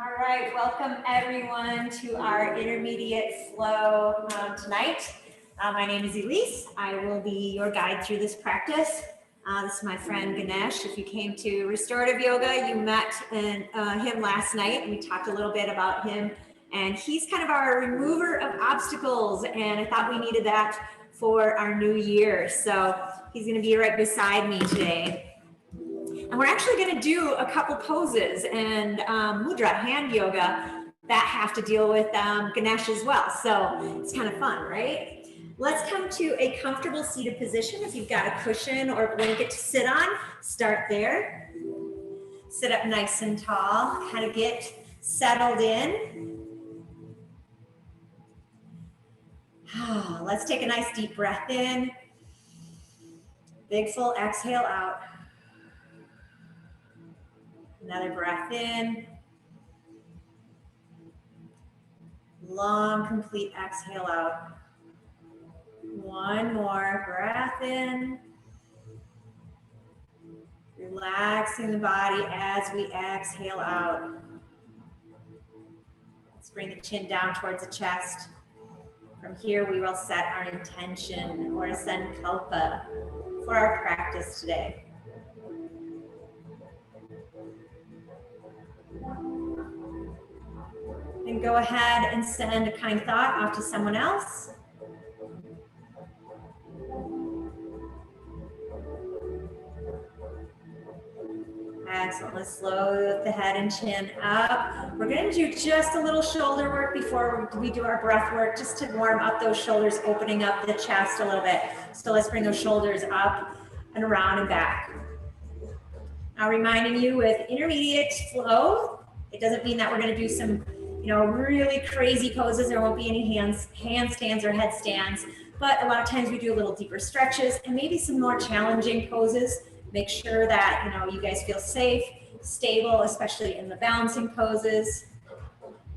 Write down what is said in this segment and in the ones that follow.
All right, welcome everyone to our intermediate flow tonight. My name is Elise. I will be your guide through this practice. This is my friend Ganesh. If you came to restorative yoga, you met him last night and we talked a little bit about him. And he's kind of our remover of obstacles. And I thought we needed that for our new year. So he's going to be right beside me today. And we're actually going to do a couple poses and mudra, hand yoga, that have to deal with Ganesh as well. So it's kind of fun, right? Let's come to a comfortable seated position. If you've got a cushion or a blanket to sit on, start there. Sit up nice and tall, kind of get settled in. Let's take a nice deep breath in. Big full exhale out. Another breath in. Long, complete exhale out. One more breath in. Relaxing the body as we exhale out. Let's bring the chin down towards the chest. From here, we will set our intention or a sankalpa for our practice today. And go ahead and send a kind thought off to someone else. Excellent. Let's slow the head and chin up. We're going to do just a little shoulder work before we do our breath work, just to warm up those shoulders, opening up the chest a little bit. So let's bring those shoulders up and around and back. Now reminding you with intermediate flow, it doesn't mean that we're going to do some really crazy poses. There won't be any handstands or headstands, but a lot of times we do a little deeper stretches and maybe some more challenging poses. Make sure that, you guys feel safe, stable, especially in the balancing poses.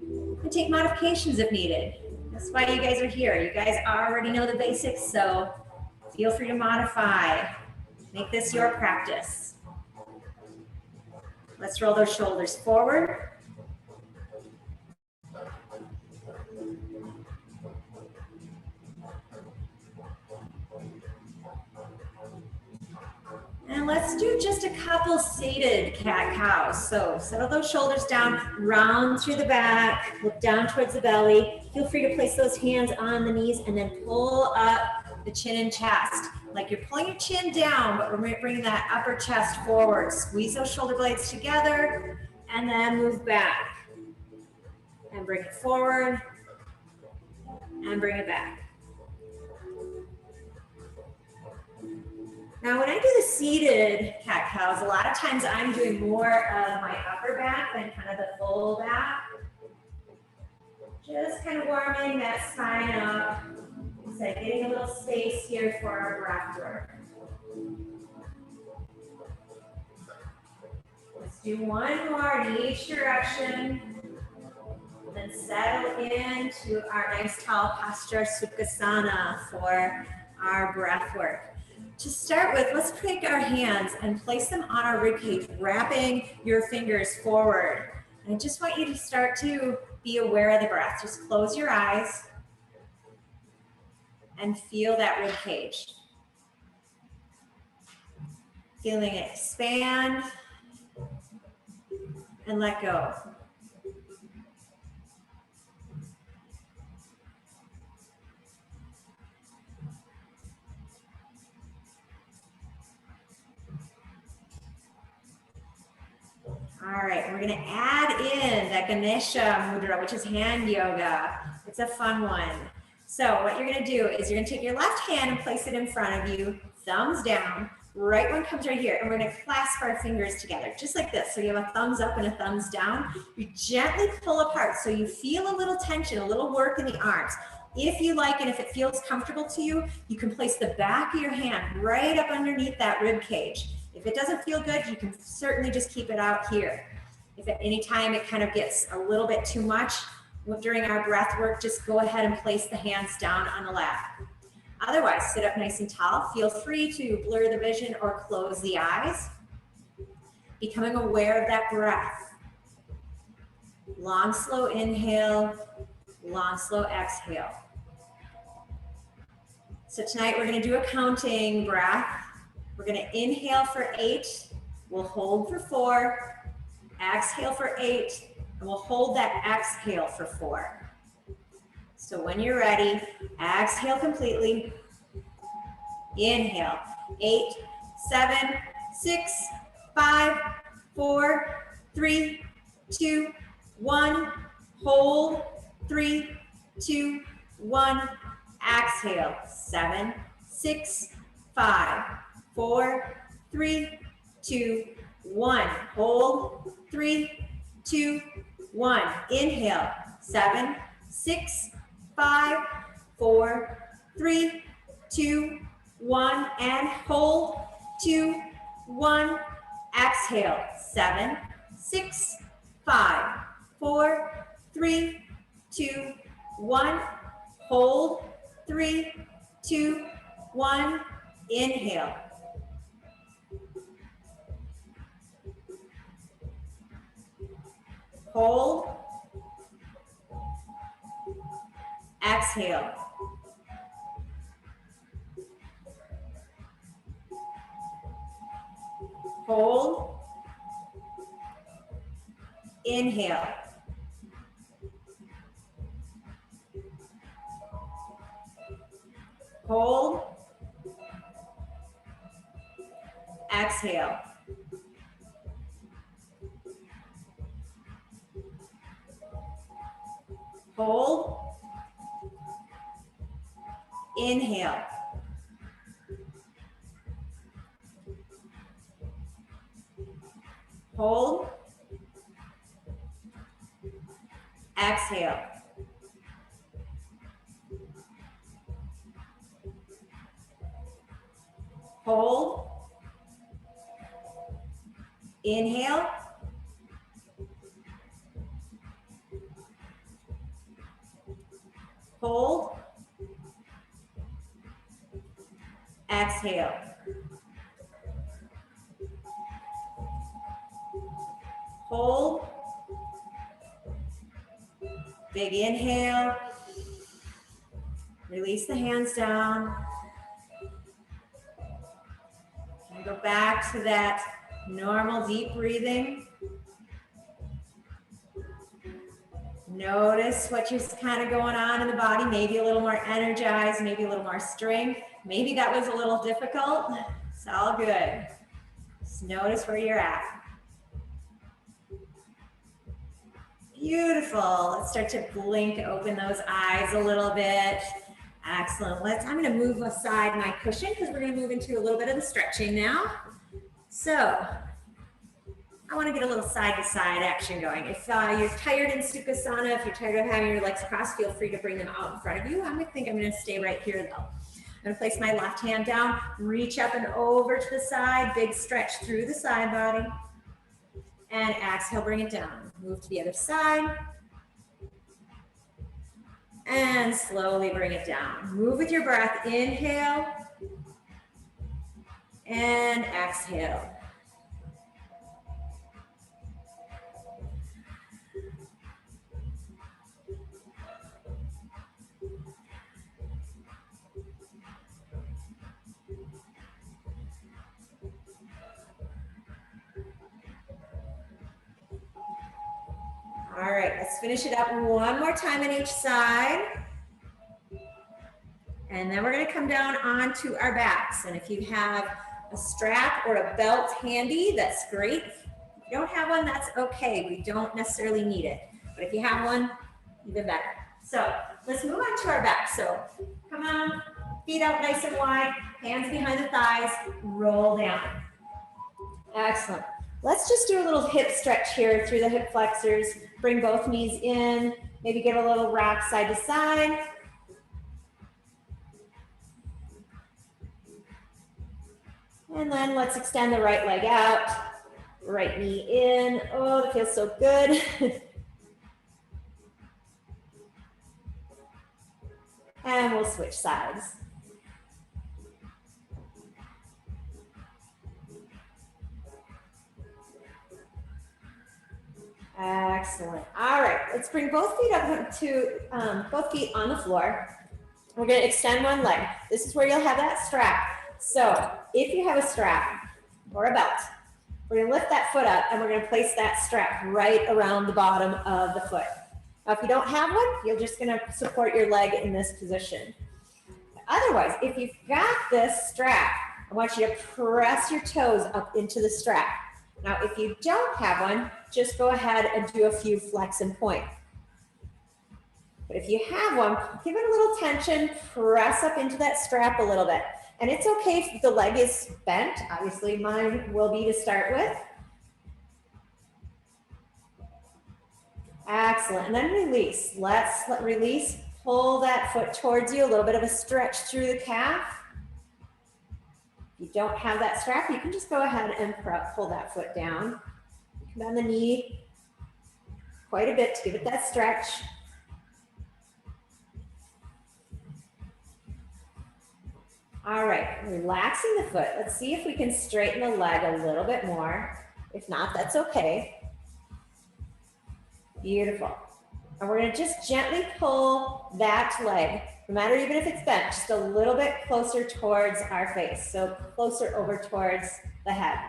And take modifications if needed. That's why you guys are here. You guys already know the basics, so feel free to modify. Make this your practice. Let's roll those shoulders forward. And let's do just a couple seated cat-cows. So settle those shoulders down, round through the back, look down towards the belly. Feel free to place those hands on the knees and then pull up the chin and chest. Like you're pulling your chin down, but we're bringing that upper chest forward. Squeeze those shoulder blades together and then move back. And bring it forward and bring it back. Now, when I do the seated cat-cows, a lot of times I'm doing more of my upper back than kind of the full back. Just kind of warming that spine up. So getting a little space here for our breath work. Let's do one more in each direction. And then settle into our nice tall posture, Sukhasana, for our breath work. To start with, let's take our hands and place them on our ribcage, wrapping your fingers forward. And I just want you to start to be aware of the breath. Just close your eyes and feel that ribcage. Feeling it expand and let go. All right, we're going to add in that Ganesha mudra, which is hand yoga. It's a fun one. So what you're going to do is you're going to take your left hand and place it in front of you, thumbs down. Right one comes right here, and we're going to clasp our fingers together, just like this. So you have a thumbs up and a thumbs down. You gently pull apart, so you feel a little tension, a little work in the arms. If you like, and if it feels comfortable to you, you can place the back of your hand right up underneath that rib cage. If it doesn't feel good, you can certainly just keep it out here. If at any time it kind of gets a little bit too much during our breath work, just go ahead and place the hands down on the lap. Otherwise, sit up nice and tall. Feel free to blur the vision or close the eyes. Becoming aware of that breath. Long, slow inhale, long, slow exhale. So tonight we're gonna do a counting breath. We're gonna inhale for 8, we'll hold for 4, exhale for 8, and we'll hold that exhale for 4. So when you're ready, exhale completely. Inhale, 8, 7, 6, 5, 4, 3, 2, 1. Hold, 3, 2, 1. Exhale, 7, 6, 5, 4, 3, 2, 1. Hold, 3, 2, 1. Inhale, 7, 6, 5, 4, 3, 2, 1. And hold, 2, 1. Exhale, 7, 6, 5, 4, 3, 2, 1. Hold, 3, 2, 1. Inhale. Hold. Exhale. Hold. Inhale. Hold. Exhale. Hold. Inhale. Hold. Exhale. Hold. Inhale. Hold. Exhale. Hold. Big inhale. Release the hands down. And go back to that normal deep breathing. Notice what is kind of going on in the body. Maybe a little more energized, maybe a little more strength. Maybe that was a little difficult. It's all good. Just notice where you're at. Beautiful. Let's start to blink, open those eyes a little bit. Excellent. I'm going to move aside my cushion because we're going to move into a little bit of the stretching now. So I want to get a little side-to-side action going. If you're tired in Sukhasana, if you're tired of having your legs crossed, feel free to bring them out in front of you. I'm going to stay right here though. I'm going to place my left hand down, reach up and over to the side, big stretch through the side body. And exhale, bring it down. Move to the other side. And slowly bring it down. Move with your breath. Inhale. And exhale. All right, let's finish it up one more time on each side. And then we're going to come down onto our backs. And if you have a strap or a belt handy, that's great. If you don't have one, that's okay. We don't necessarily need it. But if you have one, even better. So let's move on to our back. So come on, feet out nice and wide, hands behind the thighs, roll down. Excellent. Let's just do a little hip stretch here through the hip flexors. Bring both knees in, maybe give a little rock side to side. And then let's extend the right leg out, right knee in. Oh, that feels so good. And we'll switch sides. Excellent. All right, let's bring both feet up to both feet on the floor. We're going to extend one leg. This is where you'll have that strap. So if you have a strap or a belt, we're going to lift that foot up and we're going to place that strap right around the bottom of the foot. Now, if you don't have one, you're just going to support your leg in this position. Otherwise, if you've got this strap, I want you to press your toes up into the strap. Now, if you don't have one, just go ahead and do a few flex and point. But if you have one, give it a little tension, press up into that strap a little bit. And it's okay if the leg is bent. Obviously, mine will be to start with. Excellent. And then release. Let's release. Pull that foot towards you, a little bit of a stretch through the calf. If you don't have that strap, you can just go ahead and pull that foot down. Come down the knee quite a bit to give it that stretch. All right, relaxing the foot. Let's see if we can straighten the leg a little bit more. If not, that's okay. Beautiful. And we're gonna just gently pull that leg, no matter even if it's bent, just a little bit closer towards our face. So closer over towards the head.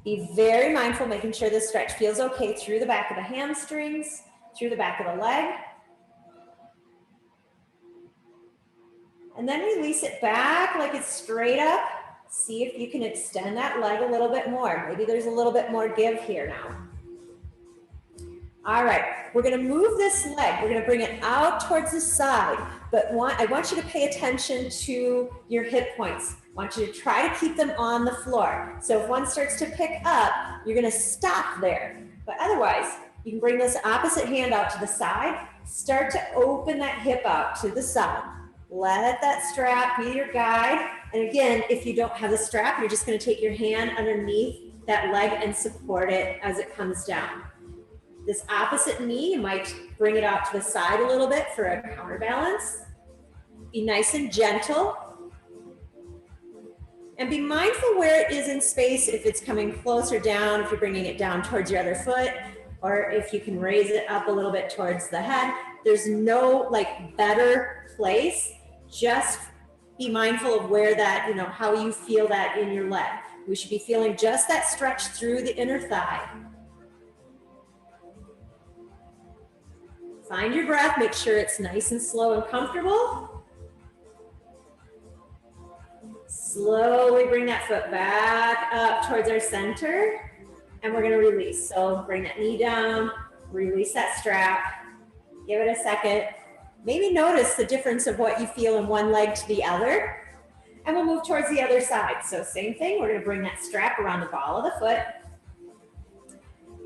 Be very mindful, making sure the stretch feels okay through the back of the hamstrings, through the back of the leg. And then release it back like it's straight up. See if you can extend that leg a little bit more. Maybe there's a little bit more give here now. All right, we're gonna move this leg. We're gonna bring it out towards the side, but I want you to pay attention to your hip points. I want you to try to keep them on the floor. So if one starts to pick up, you're gonna stop there. But otherwise, you can bring this opposite hand out to the side. Start to open that hip out to the side. Let that strap be your guide. And again, if you don't have the strap, you're just gonna take your hand underneath that leg and support it as it comes down. This opposite knee, you might bring it out to the side a little bit for a counterbalance. Be nice and gentle. And be mindful where it is in space, if it's coming closer down, if you're bringing it down towards your other foot, or if you can raise it up a little bit towards the head. There's no better place. Just be mindful of where that, how you feel that in your leg. We should be feeling just that stretch through the inner thigh. Find your breath, make sure it's nice and slow and comfortable. Slowly bring that foot back up towards our center, and we're gonna release. So bring that knee down, release that strap, give it a second. Maybe notice the difference of what you feel in one leg to the other, and we'll move towards the other side. So same thing, we're gonna bring that strap around the ball of the foot,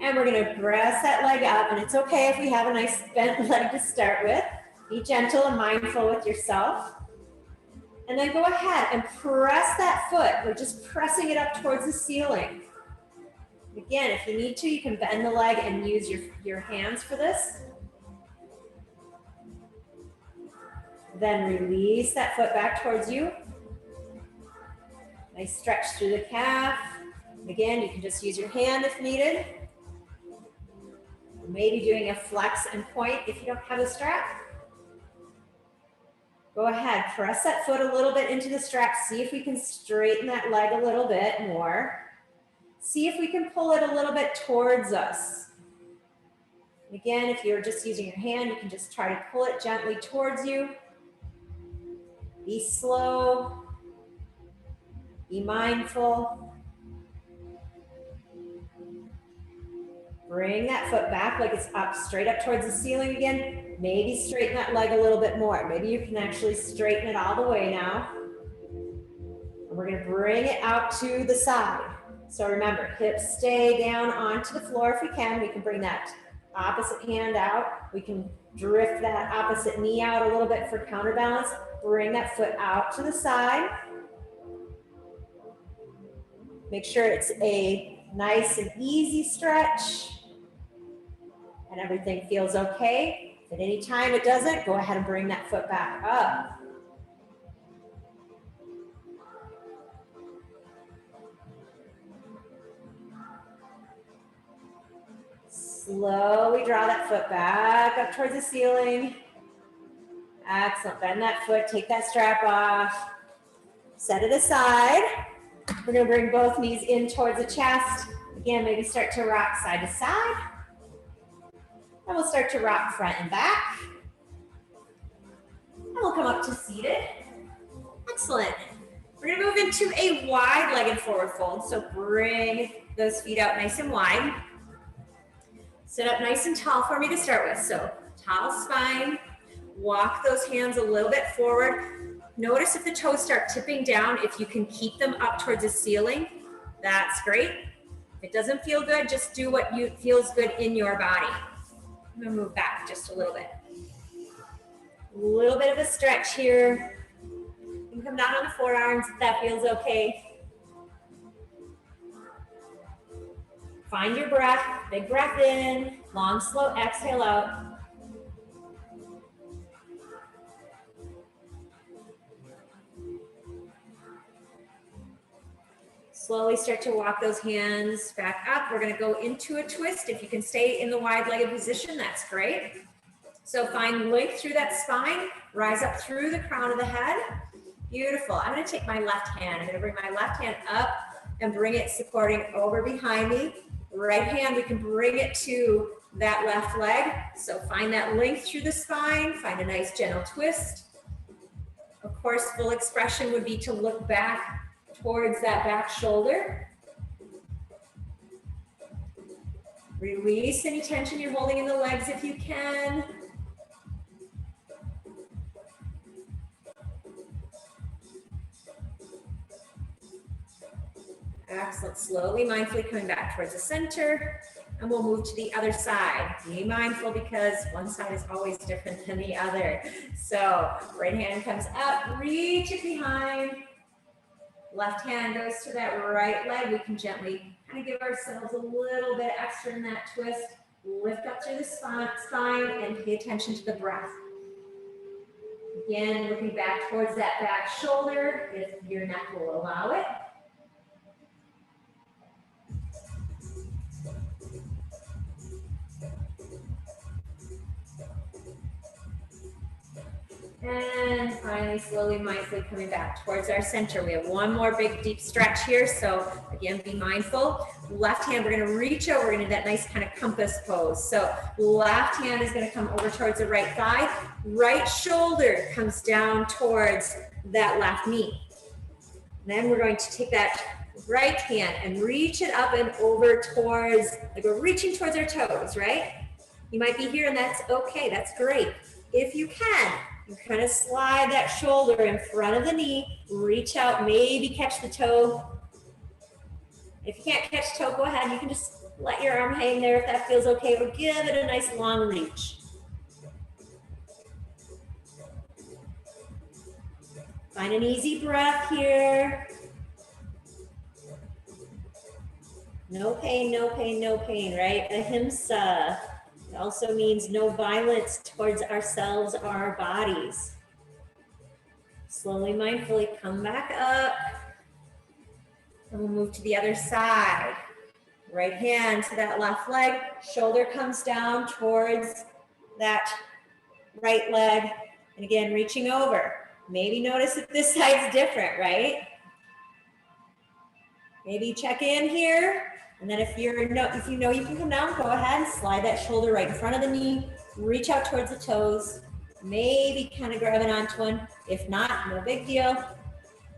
and we're gonna press that leg up, and it's okay if we have a nice bent leg to start with. Be gentle and mindful with yourself. And then go ahead and press that foot. We're just pressing it up towards the ceiling. Again, if you need to, you can bend the leg and use your hands for this. Then release that foot back towards you. Nice stretch through the calf. Again, you can just use your hand if needed. Maybe doing a flex and point if you don't have a strap. Go ahead, press that foot a little bit into the strap. See if we can straighten that leg a little bit more. See if we can pull it a little bit towards us. Again, if you're just using your hand, you can just try to pull it gently towards you. Be slow. Be mindful. Bring that foot back like it's up, straight up towards the ceiling again. Maybe straighten that leg a little bit more. Maybe you can actually straighten it all the way now. And we're gonna bring it out to the side. So remember, hips stay down onto the floor if we can. We can bring that opposite hand out. We can drift that opposite knee out a little bit for counterbalance. Bring that foot out to the side. Make sure it's a nice and easy stretch. And everything feels okay. If at any time it doesn't, go ahead and bring that foot back up. Slowly draw that foot back up towards the ceiling. Excellent. Bend that foot, take that strap off. Set it aside. We're going to bring both knees in towards the chest. Again, maybe start to rock side to side. And we'll start to rock front and back. And we'll come up to seated. Excellent. We're going to move into a wide-legged forward fold. So bring those feet out nice and wide. Sit up nice and tall for me to start with. So tall spine. Walk those hands a little bit forward. Notice if the toes start tipping down, if you can keep them up towards the ceiling, that's great. If it doesn't feel good, just do what feels good in your body. I'm gonna move back just a little bit. A little bit of a stretch here. You can come down on the forearms if that feels okay. Find your breath, big breath in, long, slow exhale out. Slowly start to walk those hands back up. We're gonna go into a twist. If you can stay in the wide-legged position, that's great. So find length through that spine, rise up through the crown of the head. Beautiful. I'm gonna take my left hand. I'm gonna bring my left hand up and bring it supporting over behind me. Right hand, we can bring it to that left leg. So find that length through the spine, find a nice gentle twist. Of course, full expression would be to look back towards that back shoulder. Release any tension you're holding in the legs if you can. Excellent. Slowly, mindfully coming back towards the center. And we'll move to the other side. Be mindful because one side is always different than the other. So right hand comes up, reach it behind. Left hand goes to that right leg. We can gently kind of give ourselves a little bit extra in that twist. Lift up through the spine and pay attention to the breath. Again, looking back towards that back shoulder if your neck will allow it. And finally, slowly, mindfully coming back towards our center. We have one more big, deep stretch here. So again, be mindful. Left hand, we're gonna reach over into that nice kind of compass pose. So left hand is gonna come over towards the right thigh. Right shoulder comes down towards that left knee. Then we're going to take that right hand and reach it up and over towards, like we're reaching towards our toes, right? You might be here and that's okay, that's great. If you can, you kind of slide that shoulder in front of the knee, reach out, maybe catch the toe. If you can't catch the toe, go ahead. You can just let your arm hang there if that feels okay, or give it a nice long reach. Find an easy breath here. No pain, no pain, no pain, right? Ahimsa. It also means no violence towards ourselves or our bodies. Slowly, mindfully come back up. And we'll move to the other side. Right hand to that left leg. Shoulder comes down towards that right leg. And again, reaching over. Maybe notice if this side's different, right? Maybe check in here. And then if you know you can come down, go ahead and slide that shoulder right in front of the knee. Reach out towards the toes. Maybe kind of grabbing onto one. If not, no big deal.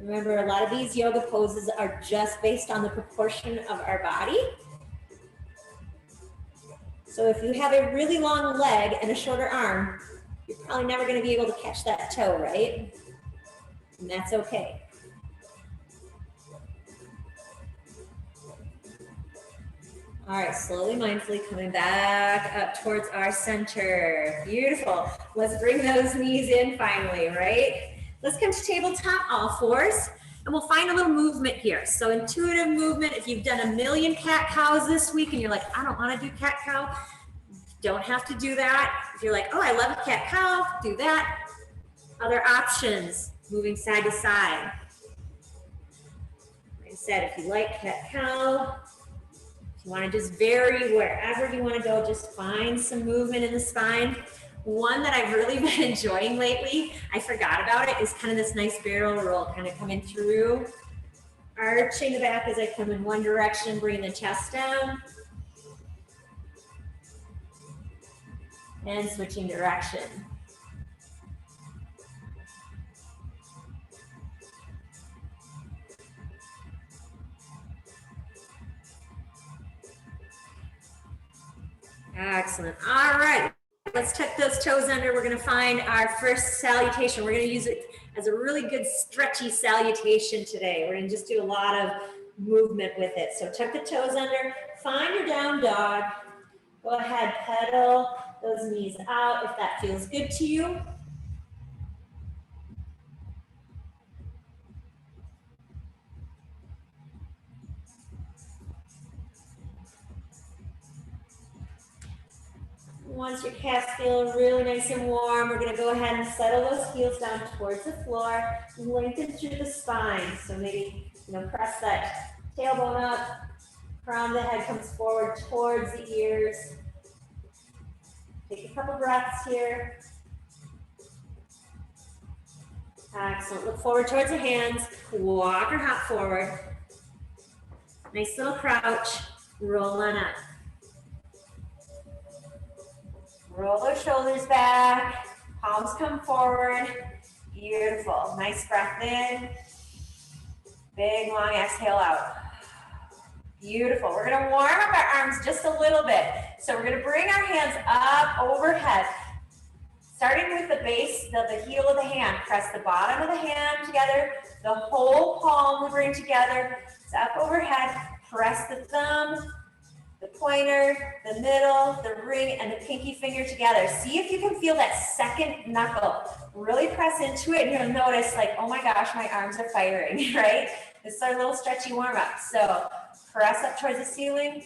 Remember, a lot of these yoga poses are just based on the proportion of our body. So if you have a really long leg and a shorter arm, you're probably never going to be able to catch that toe, right? And that's okay. All right, slowly, mindfully coming back up towards our center. Beautiful. Let's bring those knees in finally, right? Let's come to tabletop, all fours, and we'll find a little movement here. So intuitive movement, if you've done a million cat-cows this week and you're like, I don't want to do cat-cow, don't have to do that. If you're like, oh, I love a cat-cow, do that. Other options, moving side to side. Like I said, if you like cat-cow, You want to just vary wherever you want to go, just find some movement in the spine. One that I've really been enjoying lately, I forgot about it, is kind of this nice barrel roll, kind of coming through, arching the back as I come in one direction, bring the chest down, and switching direction. Excellent. All right. Let's tuck those toes under. We're going to find our first salutation. We're going to use it as a really good stretchy salutation today. We're going to just do a lot of movement with it. So tuck the toes under, find your down dog. Go ahead, pedal those knees out if that feels good to you. Once your calves feel really nice and warm, we're going to go ahead and settle those heels down towards the floor, lengthen through the spine. So maybe, press that tailbone up, crown of the head comes forward towards the ears. Take a couple breaths here. Excellent. Look forward towards the hands. Walk or hop forward. Nice little crouch. Roll on up. Roll those shoulders back. Palms come forward. Beautiful. Nice breath in. Big, long exhale out. Beautiful. We're going to warm up our arms just a little bit. So we're going to bring our hands up overhead. Starting with the base of the heel of the hand. Press the bottom of the hand together. The whole palm we bring together. It's up overhead. Press the thumb, the pointer, the middle, the ring, and the pinky finger together. See if you can feel that second knuckle. Really press into it, and you'll notice, like, oh my gosh, my arms are firing, right? This is our little stretchy warm-up. So press up towards the ceiling.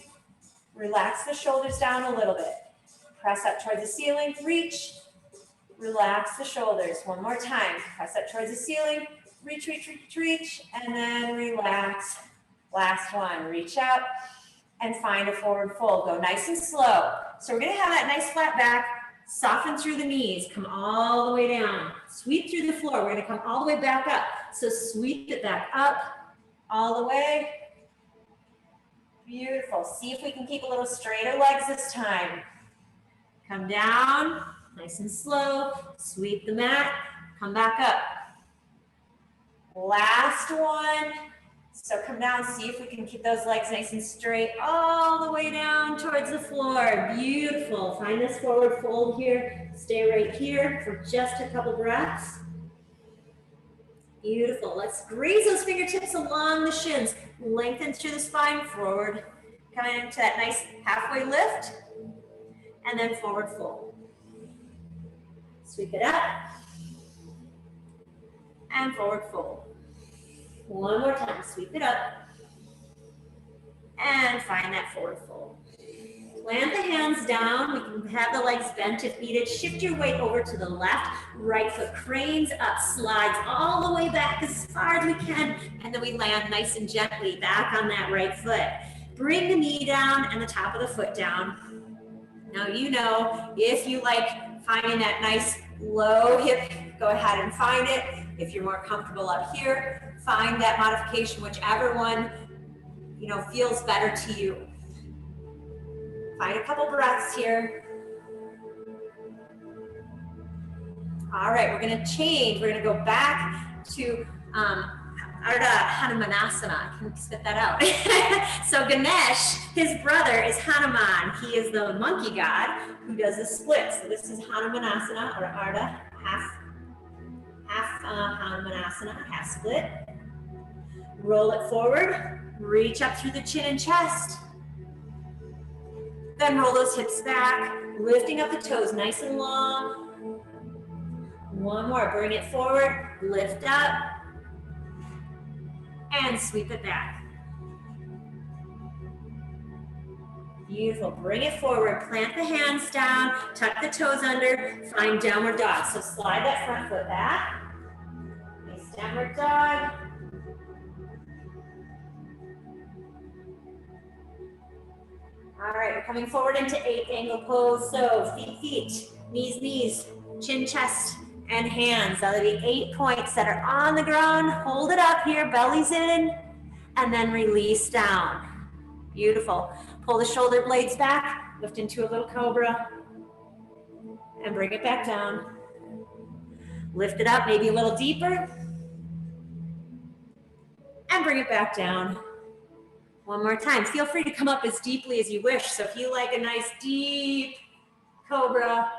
Relax the shoulders down a little bit. Press up towards the ceiling. Reach. Relax the shoulders. One more time. Press up towards the ceiling. Reach, reach, reach, reach, and then relax. Last one. Reach up and find a forward fold. Go nice and slow. So we're going to have that nice flat back. Soften through the knees. Come all the way down. Sweep through the floor. We're going to come all the way back up. So sweep it back up all the way. Beautiful. See if we can keep a little straighter legs this time. Come down. Nice and slow. Sweep the mat. Come back up. Last one. So come down, see if we can keep those legs nice and straight all the way down towards the floor. Beautiful. Find this forward fold here. Stay right here for just a couple breaths. Beautiful. Let's graze those fingertips along the shins. Lengthen through the spine forward. Coming into that nice halfway lift. And then forward fold. Sweep it up. And forward fold. One more time, sweep it up, and find that forward fold. Plant the hands down. We can have the legs bent if needed. Shift your weight over to the left. Right foot cranes up, slides all the way back as far as we can, and then we land nice and gently back on that right foot. Bring the knee down and the top of the foot down. Now if you like finding that nice low hip, go ahead and find it. If you're more comfortable up here, find that modification, whichever one, feels better to you. Find a couple breaths here. All right, we're gonna change. We're gonna go back to Ardha Hanumanasana. Can we spit that out? So Ganesh, his brother is Hanuman. He is the monkey god who does the split. So this is Hanumanasana or Ardha, half Hanumanasana, half split. Roll it forward, reach up through the chin and chest. Then roll those hips back, lifting up the toes nice and long. One more, bring it forward, lift up, and sweep it back. Beautiful, bring it forward, plant the hands down, tuck the toes under, find downward dog. So slide that front foot back. Nice downward dog. All right, we're coming forward into 8 angle pose. So feet, knees, chin, chest, and hands. That'll be 8 points that are on the ground. Hold it up here, belly's in, and then release down. Beautiful. Pull the shoulder blades back, lift into a little cobra, and bring it back down. Lift it up, maybe a little deeper, and bring it back down. One more time. Feel free to come up as deeply as you wish. So if you like a nice deep cobra,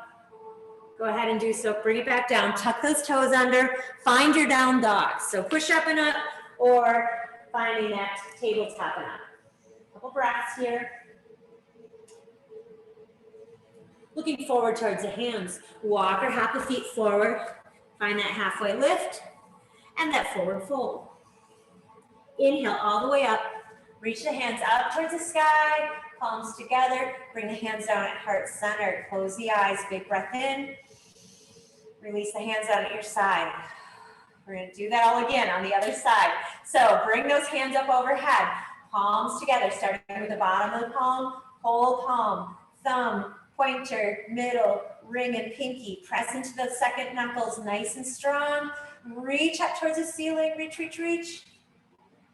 go ahead and do so. Bring it back down. Tuck those toes under. Find your down dog. So push up and up, or finding that tabletop and up. Couple breaths here. Looking forward towards the hands. Walk or hop the feet forward. Find that halfway lift and that forward fold. Inhale all the way up. Reach the hands out towards the sky. Palms together. Bring the hands down at heart center. Close the eyes. Big breath in. Release the hands out at your side. We're going to do that all again on the other side. So bring those hands up overhead. Palms together, starting with the bottom of the palm, whole palm, thumb, pointer, middle, ring, and pinky. Press into the second knuckles nice and strong. Reach up towards the ceiling. Reach.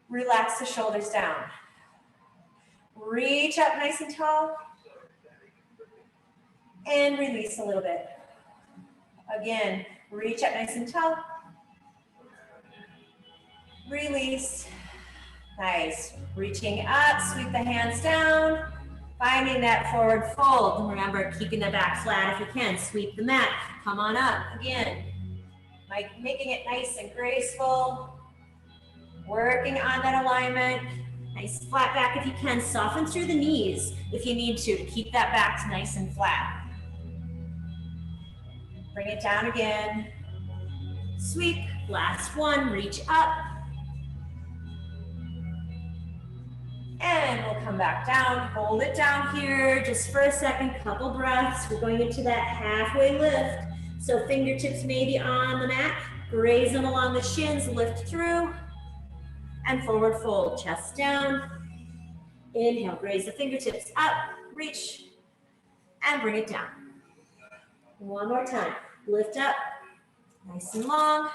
Relax the shoulders down. Reach up nice and tall. And release a little bit. Again, reach up nice and tall. Release. Nice. Reaching up, sweep the hands down. Finding that forward fold. Remember, keeping the back flat if you can. Sweep the mat. Come on up. Again, making it nice and graceful. Working on that alignment. Nice flat back if you can. Soften through the knees if you need to keep that back nice and flat. Bring it down again. Sweep. Last one. Reach up. And we'll come back down. Hold it down here just for a second. Couple breaths. We're going into that halfway lift. So fingertips maybe on the mat. Graze them along the shins. Lift through. And forward fold, chest down. Inhale, graze the fingertips up, reach, and bring it down. One more time, lift up, nice and long,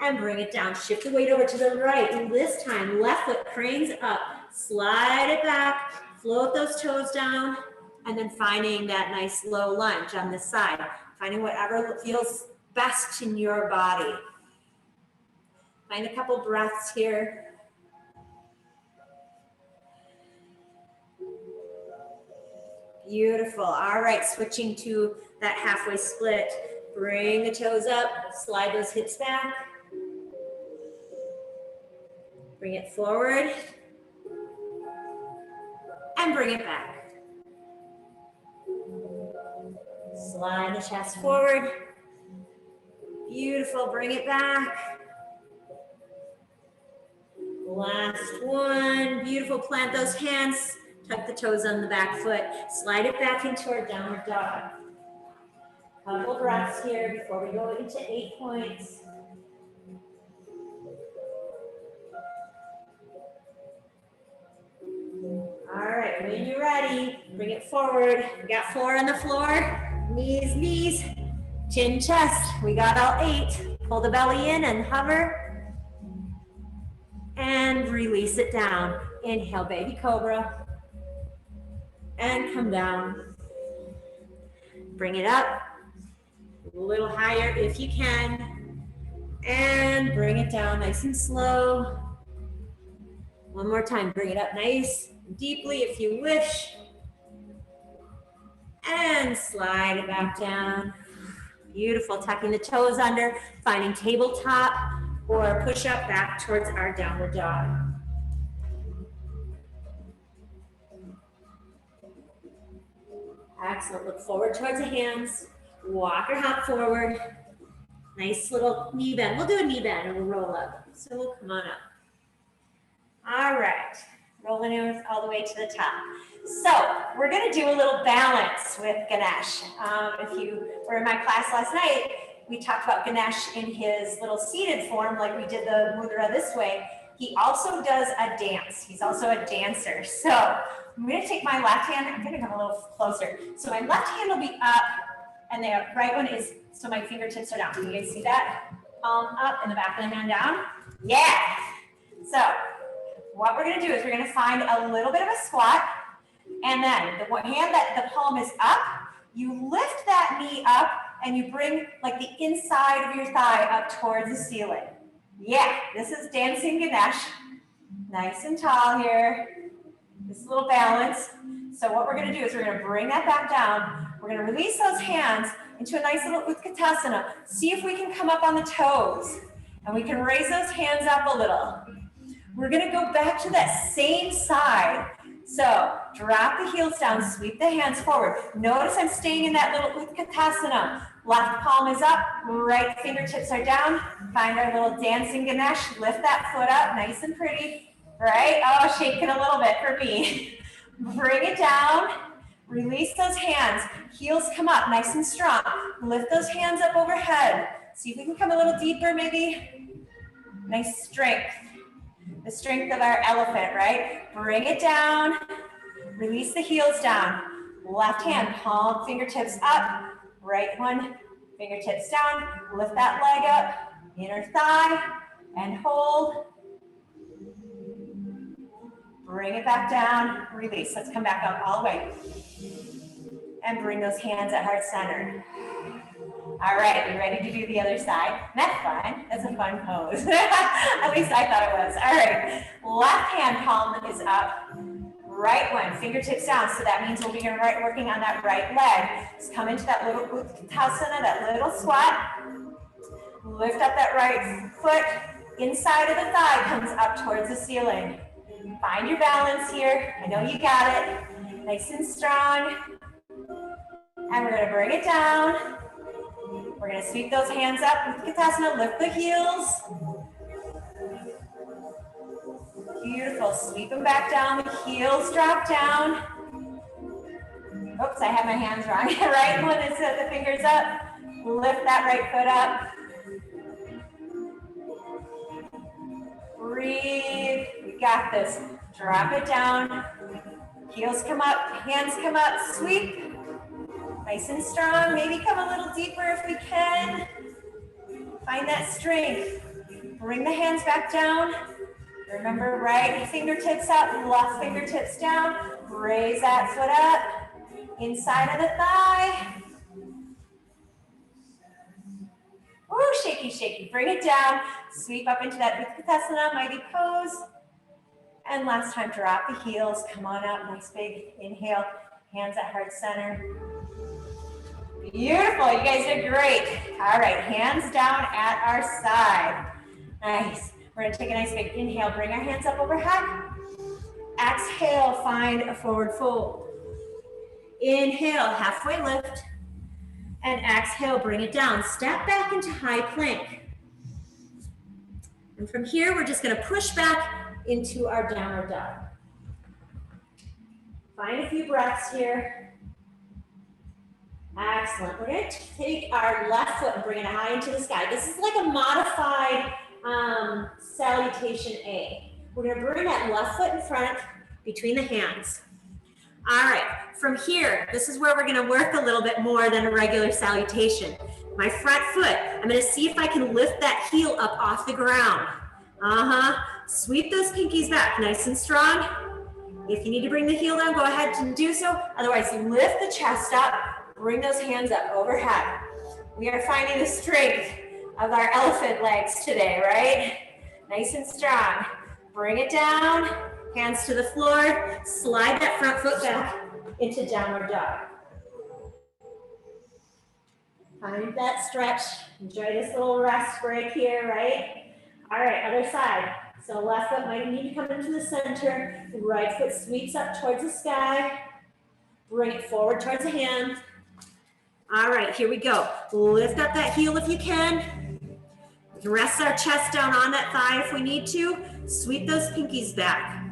and bring it down. Shift the weight over to the right, and this time, left foot cranes up, slide it back, float those toes down, and then finding that nice low lunge on this side, finding whatever feels best in your body. Find a couple breaths here. Beautiful. All right, switching to that halfway split. Bring the toes up, slide those hips back. Bring it forward. And bring it back. Slide the chest forward. Beautiful. Bring it back. Last one. Beautiful. Plant those hands. Tuck the toes on the back foot. Slide it back into our downward dog. Couple breaths here before we go into 8 points. All right, when you're ready, bring it forward. We got 4 on the floor. Knees, chin, chest. We got all 8. Pull the belly in and hover. And release it down. Inhale, baby cobra. And come down. Bring it up. A little higher if you can. And bring it down nice and slow. One more time. Bring it up nice and deeply if you wish. And slide it back down. Beautiful. Tucking the toes under. Finding tabletop. Or push up back towards our downward dog. Excellent. Look forward towards the hands. Walk or hop forward. Nice little knee bend. We'll do a knee bend and we'll roll up. So we'll come on up. All right. Rolling all the way to the top. So we're going to do a little balance with Ganesh. If you were in my class last night, we talked about Ganesh in his little seated form, like we did the mudra this way. He also does a dance. He's also a dancer. So I'm gonna take my left hand, I'm gonna come a little closer. So my left hand will be up, and the right one is, so my fingertips are down. Can you guys see that? Palm up and the back of the hand down. Yeah. So what we're gonna do is we're gonna find a little bit of a squat, and then the hand that the palm is up, you lift that knee up and you bring like the inside of your thigh up towards the ceiling. Yeah, this is dancing Ganesh. Nice and tall here. This little balance. So what we're gonna do is we're gonna bring that back down. We're gonna release those hands into a nice little Utkatasana. See if we can come up on the toes. And we can raise those hands up a little. We're gonna go back to that same side. So drop the heels down, sweep the hands forward. Notice I'm staying in that little Utkatasana. Left palm is up, right fingertips are down. Find our little dancing Ganesh. Lift that foot up, nice and pretty. Right? Oh, shake it a little bit for me. Bring it down. Release those hands. Heels come up, nice and strong. Lift those hands up overhead. See if we can come a little deeper, maybe. Nice strength. The strength of our elephant, right? Bring it down. Release the heels down. Left hand, palm, fingertips up. Right one, fingertips down. Lift that leg up. Inner thigh. And hold. Bring it back down. Release. Let's come back up all the way. And bring those hands at heart center. All right, we ready to do the other side? That's fun. That's a fun pose. At least I thought it was. All right, left hand palm is up. Right one, fingertips down. So that means we'll be working on that right leg. Just come into that little Utkatasana, that little squat. Lift up that right foot. Inside of the thigh comes up towards the ceiling. Find your balance here. I know you got it. Nice and strong. And we're gonna bring it down. We're gonna sweep those hands up. Utkatasana, lift the heels. Beautiful, sweep them back down. The heels drop down. Oops, I have my hands wrong. Right one is the fingers up. Lift that right foot up. Breathe, we got this. Drop it down. Heels come up, hands come up, sweep. Nice and strong, maybe come a little deeper if we can. Find that strength. Bring the hands back down. Remember, right fingertips up, left fingertips down. Raise that foot up, inside of the thigh. Woo, shaky, shaky. Bring it down, sweep up into that Utkatasana, mighty pose. And last time, drop the heels, come on up, nice big inhale, hands at heart center. Beautiful, you guys did great. All right, hands down at our side. Nice. We're gonna take a nice big inhale, bring our hands up overhead. Exhale, find a forward fold. Inhale, halfway lift. And exhale, bring it down. Step back into high plank. And from here, we're just gonna push back into our downward dog. Find a few breaths here. Excellent. We're going to take our left foot and bring it high into the sky. This is like a modified salutation A. We're going to bring that left foot in front between the hands. All right. From here, this is where we're going to work a little bit more than a regular salutation. My front foot, I'm going to see if I can lift that heel up off the ground. Sweep those pinkies back, nice and strong. If you need to bring the heel down, go ahead and do so. Otherwise, lift the chest up. Bring those hands up overhead. We are finding the strength of our elephant legs today, right? Nice and strong. Bring it down, hands to the floor. Slide that front foot back into downward dog. Find that stretch. Enjoy this little rest break here, right? All right, other side. So left foot might need to come into the center. Right foot sweeps up towards the sky. Bring it forward towards the hand. All right, here we go. Lift up that heel if you can. We can rest our chest down on that thigh if we need to. Sweep those pinkies back.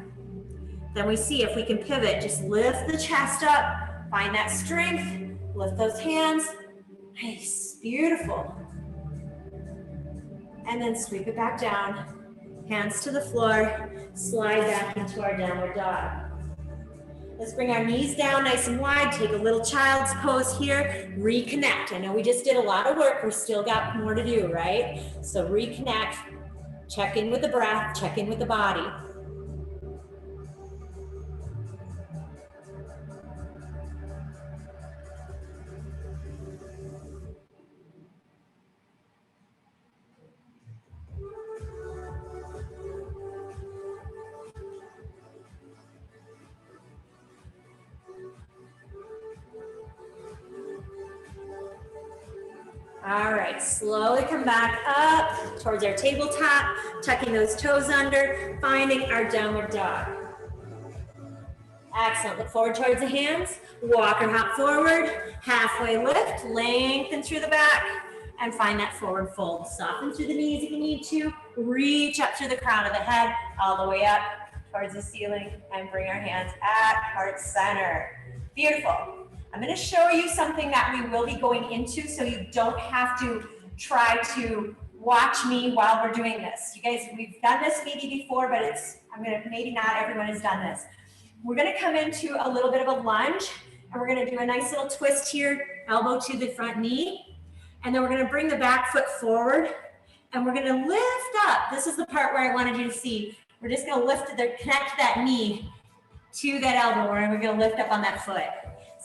Then we see if we can pivot. Just lift the chest up. Find that strength. Lift those hands. Nice, beautiful. And then sweep it back down. Hands to the floor. Slide back into our downward dog. Let's bring our knees down nice and wide. Take a little child's pose here. Reconnect. I know we just did a lot of work. We've still got more to do, right? So reconnect. Check in with the breath. Check in with the body. All right, slowly come back up towards our tabletop, tucking those toes under, finding our downward dog. Excellent, look forward towards the hands, walk or hop forward, halfway lift, lengthen through the back, and find that forward fold. Soften through the knees if you need to, reach up through the crown of the head, all the way up towards the ceiling, and bring our hands at heart center. Beautiful. I'm going to show you something that we will be going into so you don't have to try to watch me while we're doing this. You guys, we've done this maybe before, but maybe not everyone has done this. We're going to come into a little bit of a lunge, and we're going to do a nice little twist here, elbow to the front knee, and then we're going to bring the back foot forward, and we're going to lift up. This is the part where I wanted you to see. We're just going to connect that knee to that elbow, and we're going to lift up on that foot.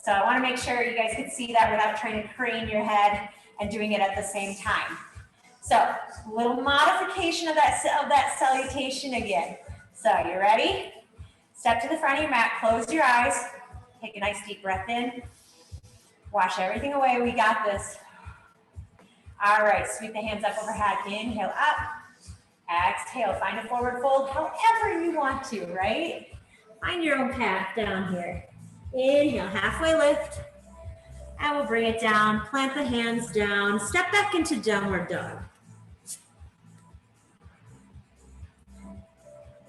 So I want to make sure you guys can see that without trying to crane your head and doing it at the same time. So a little modification of that salutation again. So you ready? Step to the front of your mat, close your eyes, take a nice deep breath in, wash everything away, we got this. All right, sweep the hands up overhead, inhale up, exhale, find a forward fold however you want to, right? Find your own path down here. Inhale, halfway lift, and we'll bring it down, plant the hands down, step back into downward dog.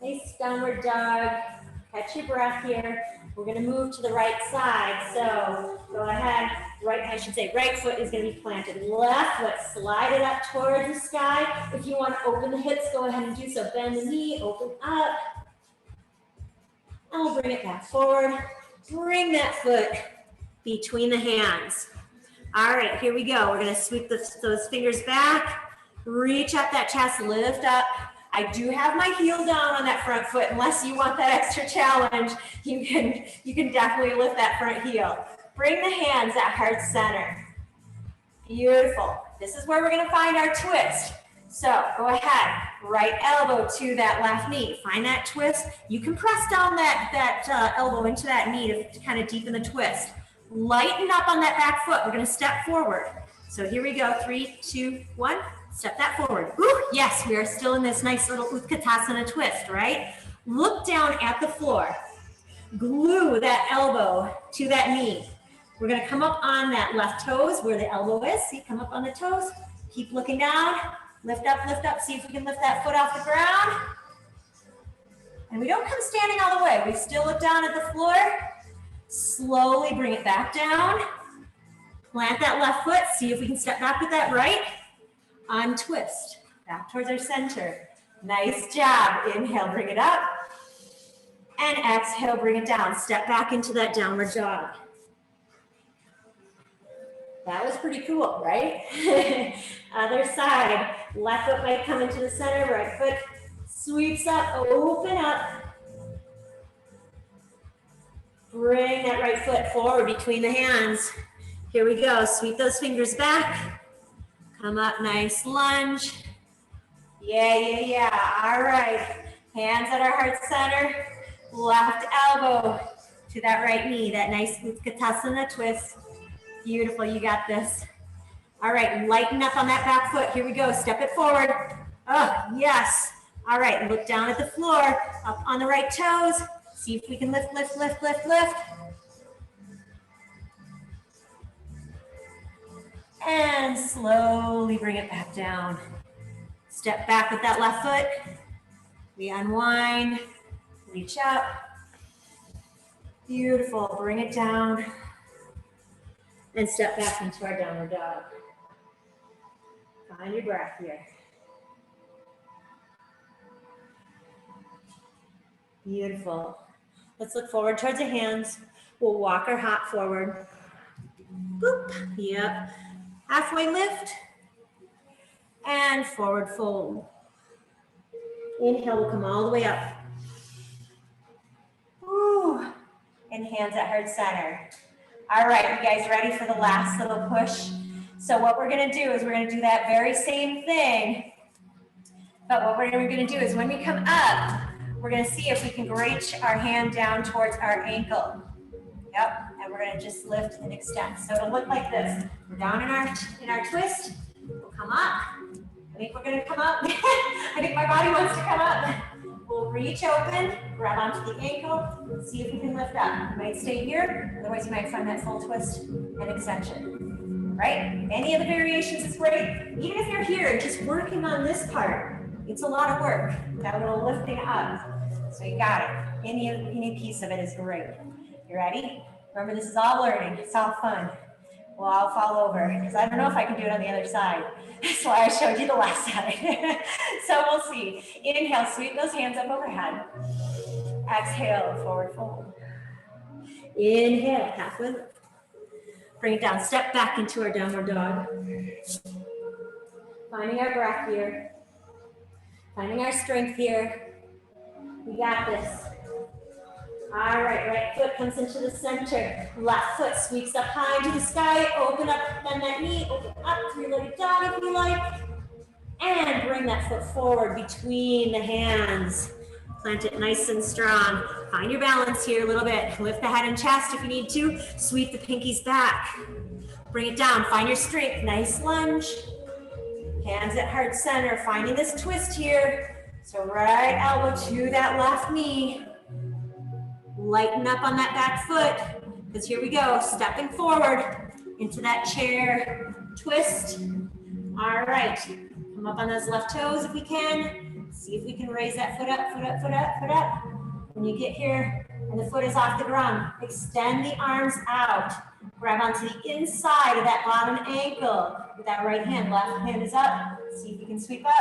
Nice downward dog, catch your breath here. We're gonna move to the right side, so go ahead, right foot is gonna be planted. Left foot, slide it up towards the sky. If you wanna open the hips, go ahead and do so. Bend the knee, open up, and we'll bring it back forward. Bring that foot between the hands. All right, here we go. We're gonna sweep those fingers back, reach up that chest, lift up. I do have my heel down on that front foot. Unless you want that extra challenge, you can definitely lift that front heel. Bring the hands at heart center. Beautiful. This is where we're gonna find our twist. So go ahead, right elbow to that left knee. Find that twist. You can press down that elbow into that knee to kind of deepen the twist. Lighten up on that back foot. We're gonna step forward. So here we go, 3, 2, 1. Step that forward. Ooh, yes, we are still in this nice little Utkatasana twist, right? Look down at the floor. Glue that elbow to that knee. We're gonna come up on that left toes where the elbow is. See, come up on the toes. Keep looking down. Lift up, see if we can lift that foot off the ground. And we don't come standing all the way. We still look down at the floor. Slowly bring it back down. Plant that left foot. See if we can step back with that right. Untwist. Back towards our center. Nice job. Inhale, bring it up. And exhale, bring it down. Step back into that downward dog. That was pretty cool, right? Other side. Left foot might come into the center. Right foot sweeps up, open up. Bring that right foot forward between the hands. Here we go. Sweep those fingers back. Come up, nice lunge. Yeah. All right. Hands at our heart center. Left elbow to that right knee. That nice Utkatasana twist. Beautiful, you got this. All right, lighten up on that back foot. Here we go, step it forward. Oh, yes. All right, look down at the floor, up on the right toes. See if we can lift. And slowly bring it back down. Step back with that left foot. We unwind, reach up. Beautiful, bring it down. And step back into our downward dog. Find your breath here. Beautiful. Let's look forward towards the hands. We'll walk or hop forward. Boop. Yep. Halfway lift. And forward fold. Inhale, we'll come all the way up. Woo. And hands at heart center. All right, you guys ready for the last little push? So what we're gonna do is we're gonna do that very same thing. But what we're gonna do is when we come up, we're gonna see if we can reach our hand down towards our ankle. Yep, and we're gonna just lift and extend. So it'll look like this. We're down in our twist. We'll come up. I think we're gonna come up. I think my body wants to come up. We'll reach open, grab onto the ankle, see if we can lift up. You might stay here, otherwise you might find that full twist and extension. Right? Any of the variations is great. Even if you're here, just working on this part, it's a lot of work. That little lifting up. So you got it. Any piece of it is great. You ready? Remember, this is all learning. It's all fun. Well, I'll fall over because I don't know if I can do it on the other side. That's why I showed you the last side. So we'll see. Inhale, sweep those hands up overhead. Exhale, forward fold. Inhale, halfway lift. Bring it down, step back into our downward dog. Finding our breath here. Finding our strength here. We got this. All right, right foot comes into the center. Left foot sweeps up high into the sky. Open up, bend that knee. Open up, three-legged dog if you like. And bring that foot forward between the hands. Plant it nice and strong. Find your balance here a little bit. Lift the head and chest if you need to. Sweep the pinkies back. Bring it down. Find your strength. Nice lunge. Hands at heart center. Finding this twist here. So right elbow to that left knee. Lighten up on that back foot, because here we go, stepping forward into that chair twist. All right, come up on those left toes if we can. See if we can raise that foot up, foot up, foot up, foot up. When you get here and the foot is off the ground, extend the arms out. Grab onto the inside of that bottom ankle with that right hand. Left hand is up. See if you can sweep up.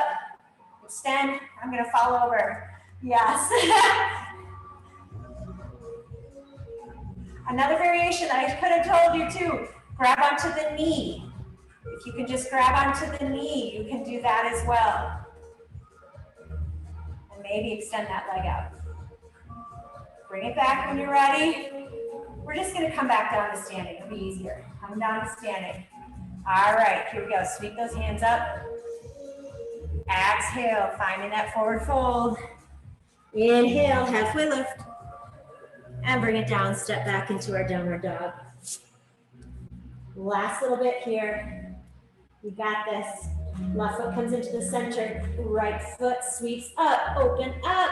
Extend. I'm gonna fall over. Yes. Another variation that I could have told you too, grab onto the knee. If you can just grab onto the knee, you can do that as well. And maybe extend that leg out. Bring it back when you're ready. We're just gonna come back down to standing, it'll be easier. Come down to standing. All right, here we go, sweep those hands up. Exhale, finding that forward fold. Inhale, halfway lift. And bring it down, step back into our downward dog. Last little bit here. You got this. Left foot comes into the center. Right foot sweeps up, open up.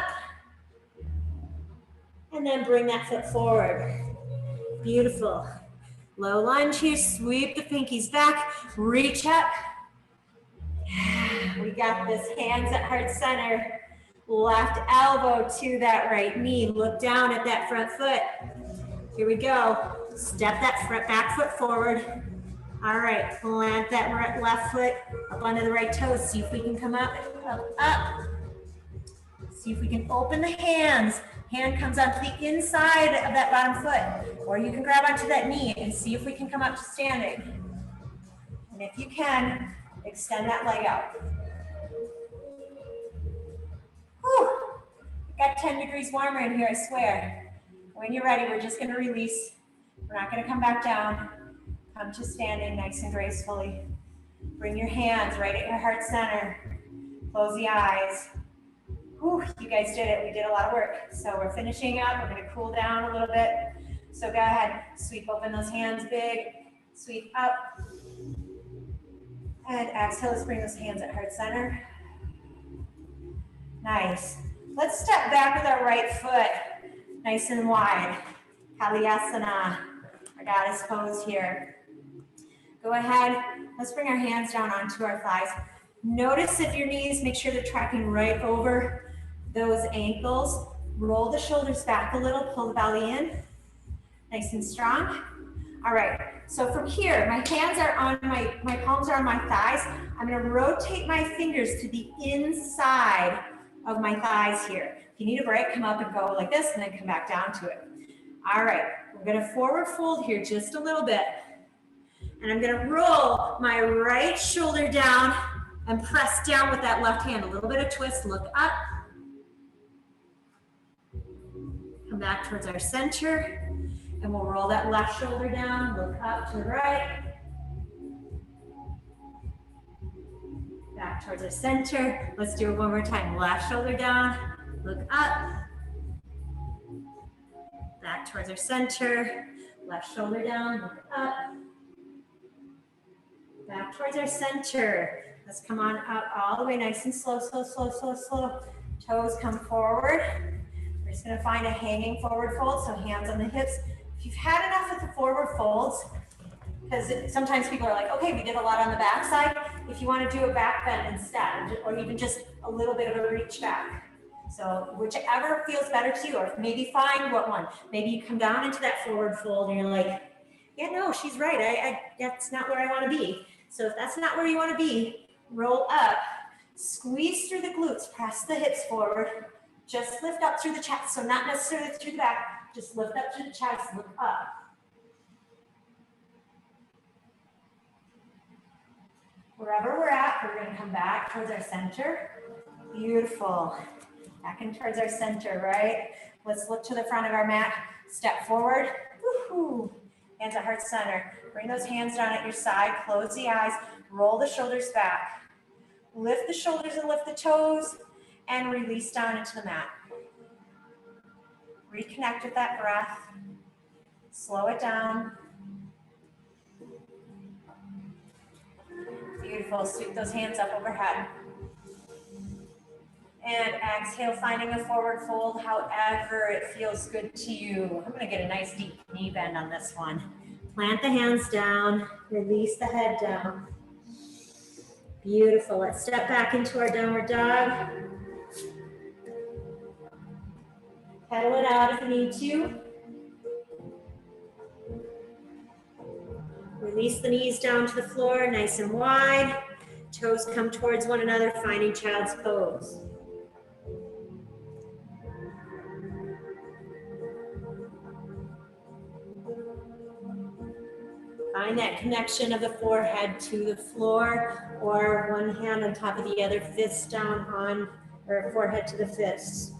And then bring that foot forward. Beautiful. Low lunge here, sweep the pinkies back, reach up. We got this, hands at heart center. Left elbow to that right knee. Look down at that front foot. Here we go. Step that back foot forward. All right, plant that left foot up onto the right toes. See if we can come up, up, up. See if we can open the hands. Hand comes onto the inside of that bottom foot. Or you can grab onto that knee and see if we can come up to standing. And if you can, extend that leg out. Whew. Got 10 degrees warmer in here, I swear. When you're ready, we're just gonna release. We're not gonna come back down. Come to standing nice and gracefully. Bring your hands right at your heart center. Close the eyes. Whew, you guys did it. We did a lot of work. So we're finishing up. We're gonna cool down a little bit. So go ahead, sweep open those hands big. Sweep up. And exhale, let's bring those hands at heart center. Nice. Let's step back with our right foot, nice and wide. Kalyasana, our goddess pose here. Go ahead, let's bring our hands down onto our thighs. Notice if your knees, make sure they're tracking right over those ankles. Roll the shoulders back a little, pull the belly in, nice and strong. All right, so from here, my hands are on my palms are on my thighs. I'm gonna rotate my fingers to the inside of my thighs here. If you need a break, come up and go like this and then come back down to it. All right, we're gonna forward fold here just a little bit. And I'm gonna roll my right shoulder down and press down with that left hand. A little bit of twist, look up. Come back towards our center. And we'll roll that left shoulder down, look up to the right. Back towards our center. Let's do it one more time. Left shoulder down, look up. Back towards our center. Left shoulder down, look up. Back towards our center. Let's come on up all the way, nice and slow, slow, slow, slow, slow. Toes come forward. We're just gonna find a hanging forward fold, so hands on the hips. If you've had enough with the forward folds, because sometimes people are like, okay, we did a lot on the back side. If you want to do a back bend instead, or even just a little bit of a reach back. So whichever feels better to you, or maybe find what one. Maybe you come down into that forward fold and you're like, yeah, no, she's right. That's not where I want to be. So if that's not where you want to be, roll up, squeeze through the glutes, press the hips forward, just lift up through the chest. So not necessarily through the back, just lift up through the chest, look up. Wherever we're at, we're going to come back towards our center. Beautiful. Back in towards our center, right? Let's look to the front of our mat. Step forward. Woo-hoo. Hands at heart center. Bring those hands down at your side. Close the eyes. Roll the shoulders back. Lift the shoulders and lift the toes. And release down into the mat. Reconnect with that breath. Slow it down. Beautiful. Sweep those hands up overhead. And exhale, finding a forward fold, however it feels good to you. I'm going to get a nice deep knee bend on this one. Plant the hands down, release the head down. Beautiful. Let's step back into our downward dog. Pedal it out if you need to. Release the knees down to the floor, nice and wide. Toes come towards one another, finding child's pose. Find that connection of the forehead to the floor, or one hand on top of the other, fist down on, or forehead to the fists.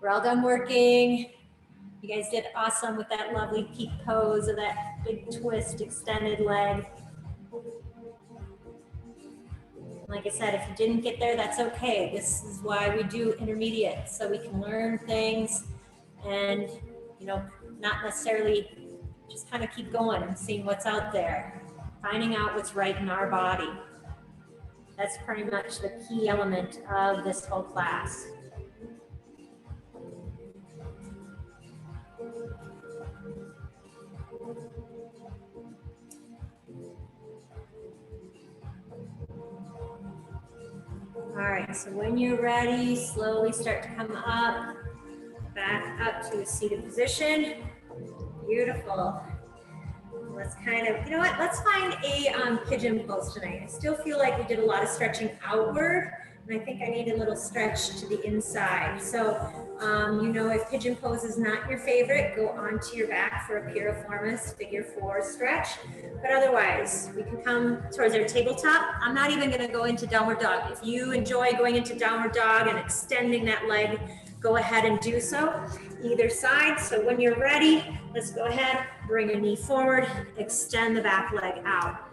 We're all done working. You guys did awesome with that lovely peak pose of that big twist, extended leg. Like I said, if you didn't get there, that's okay. This is why we do intermediate, so we can learn things and, not necessarily just kind of keep going and seeing what's out there, finding out what's right in our body. That's pretty much the key element of this whole class. All right, so when you're ready, slowly start to come up, back up to a seated position. Beautiful. Let's kind of, let's find a pigeon pose tonight. I still feel like we did a lot of stretching outward, and I think I need a little stretch to the inside. So, if pigeon pose is not your favorite, go onto your back for a piriformis figure 4 stretch. But otherwise, we can come towards our tabletop. I'm not even gonna go into downward dog. If you enjoy going into downward dog and extending that leg, go ahead and do so. Either side. So when you're ready, let's go ahead, bring a knee forward, extend the back leg out.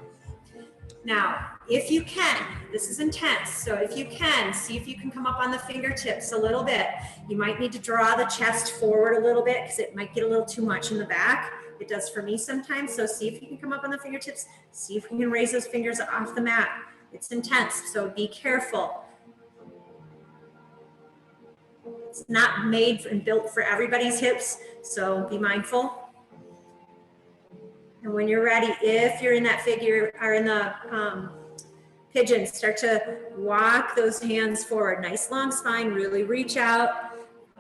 Now, if you can, this is intense, so if you can, see if you can come up on the fingertips a little bit. You might need to draw the chest forward a little bit because it might get a little too much in the back. It does for me sometimes, so see if you can come up on the fingertips, see if you can raise those fingers off the mat. It's intense, so be careful. It's not made and built for everybody's hips, so be mindful. And when you're ready, if you're in that figure or in the pigeon, start to walk those hands forward. Nice long spine, really reach out.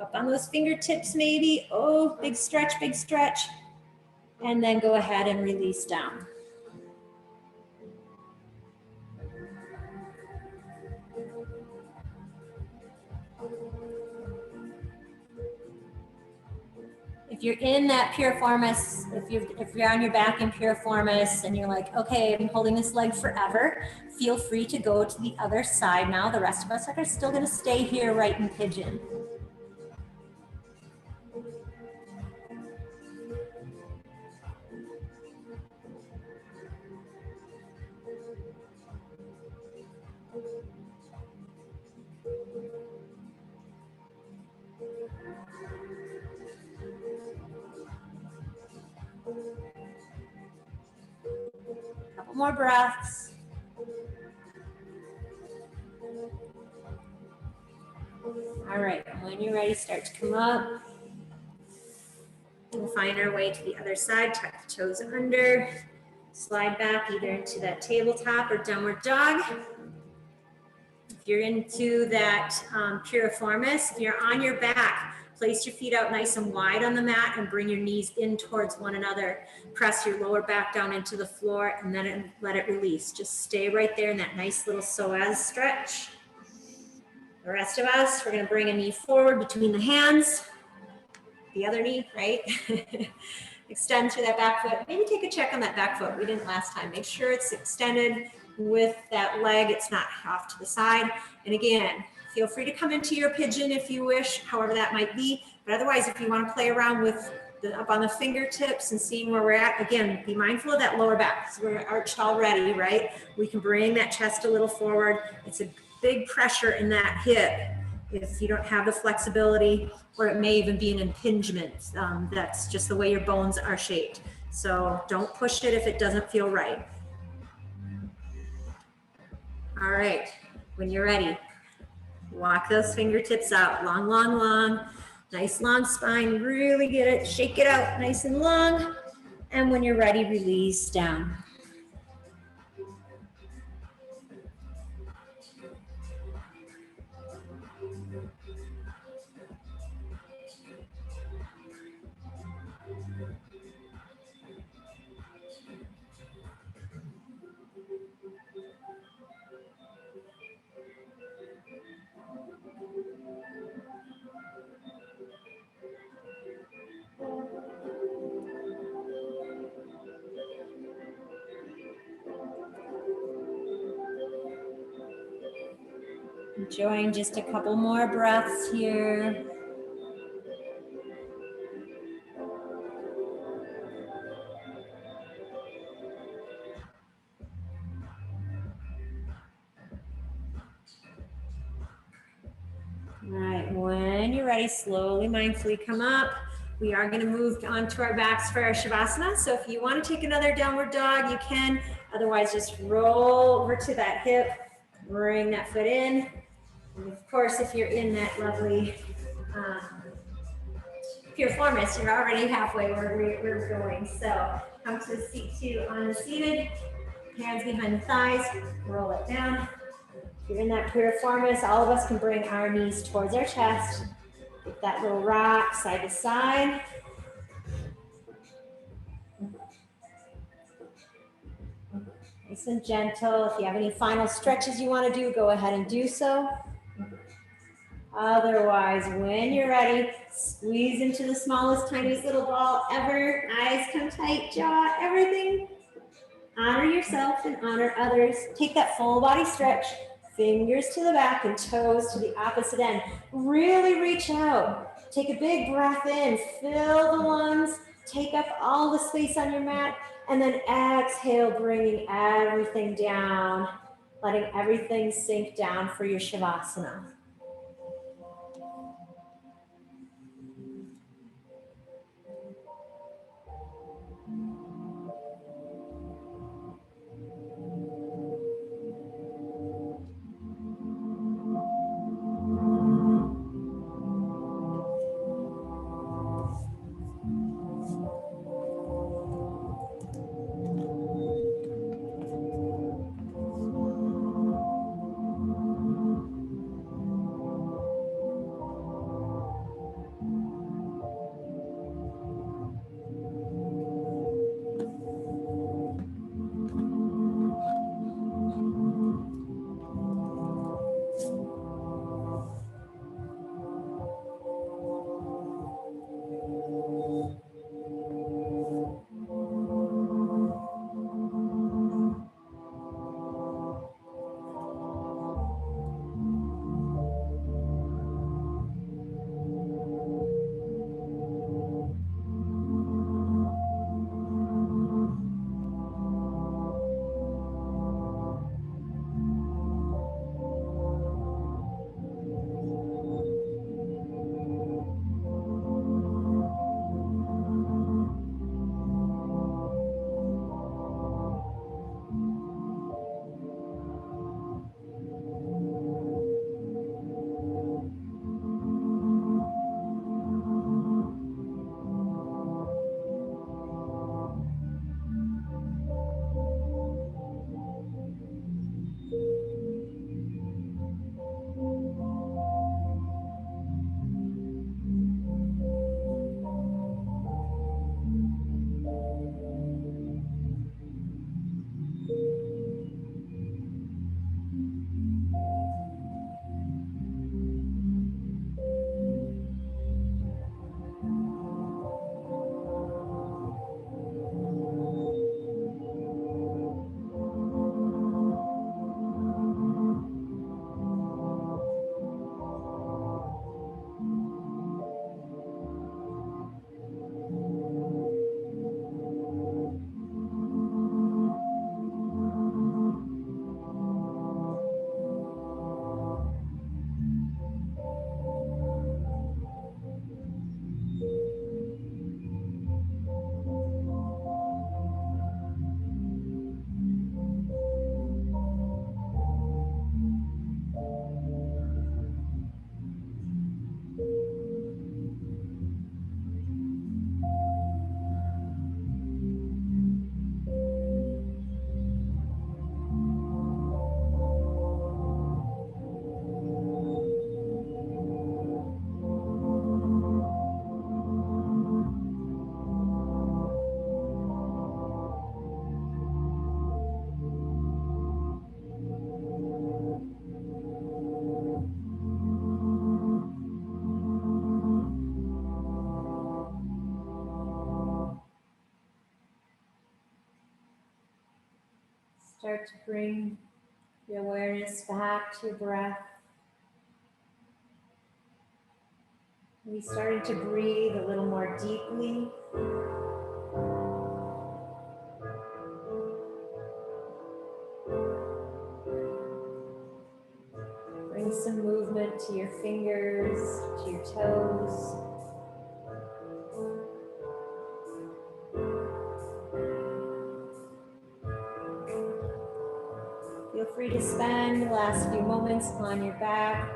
Up on those fingertips maybe. Oh, big stretch, big stretch. And then go ahead and release down. if you're in that piriformis, if you're on your back in piriformis and you're like, okay, I'm holding this leg forever, feel free to go to the other side now. The rest of us are still going to stay here right in pigeon. Couple more breaths. All right, when you're ready, start to come up. We'll find our way to the other side, tuck the toes under, slide back either into that tabletop or downward dog. If you're into that piriformis, if you're on your back, place your feet out nice and wide on the mat and bring your knees in towards one another. Press your lower back down into the floor and then let it release. Just stay right there in that nice little psoas stretch. The rest of us, we're going to bring a knee forward between the hands. The other knee, right? Extend through that back foot. Maybe take a check on that back foot. We didn't last time. Make sure it's extended with that leg. It's not off to the side. And again, feel free to come into your pigeon if you wish, however that might be. But otherwise, if you want to play around with up on the fingertips and seeing where we're at, again, be mindful of that lower back. So we're arched already, right? We can bring that chest a little forward. It's a big pressure in that hip if you don't have the flexibility, or it may even be an impingement. That's just the way your bones are shaped. So don't push it if it doesn't feel right. All right, when you're ready, walk those fingertips out, long, long, long. Nice long spine, really get it, shake it out nice and long. And when you're ready, release down. Enjoying just a couple more breaths here. All right, when you're ready, slowly, mindfully come up. We are going to move on to our backs for our Shavasana. So if you want to take another downward dog, you can. Otherwise, just roll over to that hip, bring that foot in. And of course, if you're in that lovely piriformis, you're already halfway where we're going. So come to the seat two on the seated, hands behind the thighs, roll it down. If you're in that piriformis, all of us can bring our knees towards our chest. Get that little rock side to side. Nice and gentle. If you have any final stretches you want to do, go ahead and do so. Otherwise, when you're ready, squeeze into the smallest, tiniest little ball ever. Eyes come tight, jaw, everything. Honor yourself and honor others. Take that full body stretch. Fingers to the back and toes to the opposite end. Really reach out. Take a big breath in. Fill the lungs. Take up all the space on your mat. And then exhale, bringing everything down. Letting everything sink down for your Shavasana. Start to bring your awareness back to your breath. Maybe starting to breathe a little more deeply. Bring some movement to your fingers, to your toes. Feel free to spend the last few moments on your back,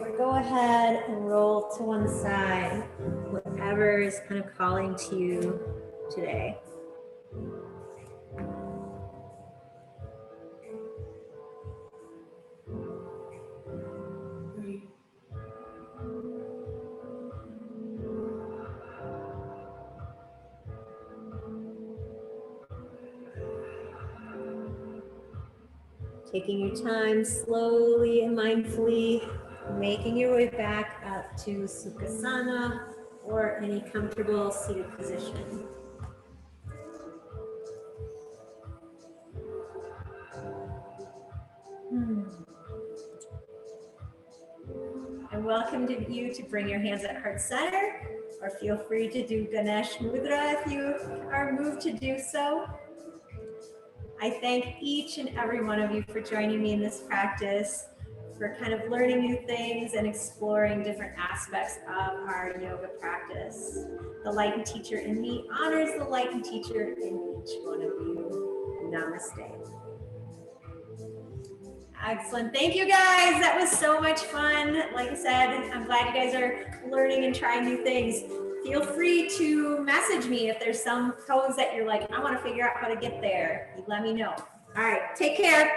or go ahead and roll to one side, whatever is kind of calling to you today. Taking your time slowly and mindfully, making your way back up to Sukhasana or any comfortable seated position. I welcome you to bring your hands at heart center, or feel free to do Ganesh Mudra if you are moved to do so. I thank each and every one of you for joining me in this practice, for kind of learning new things and exploring different aspects of our yoga practice. The Light Teacher in me honors the Light Teacher in each one of you. Namaste. Excellent. Thank you guys. That was so much fun. Like I said, I'm glad you guys are learning and trying new things. Feel free to message me if there's some pose that you're like, I want to figure out how to get there. You let me know. All right. Take care.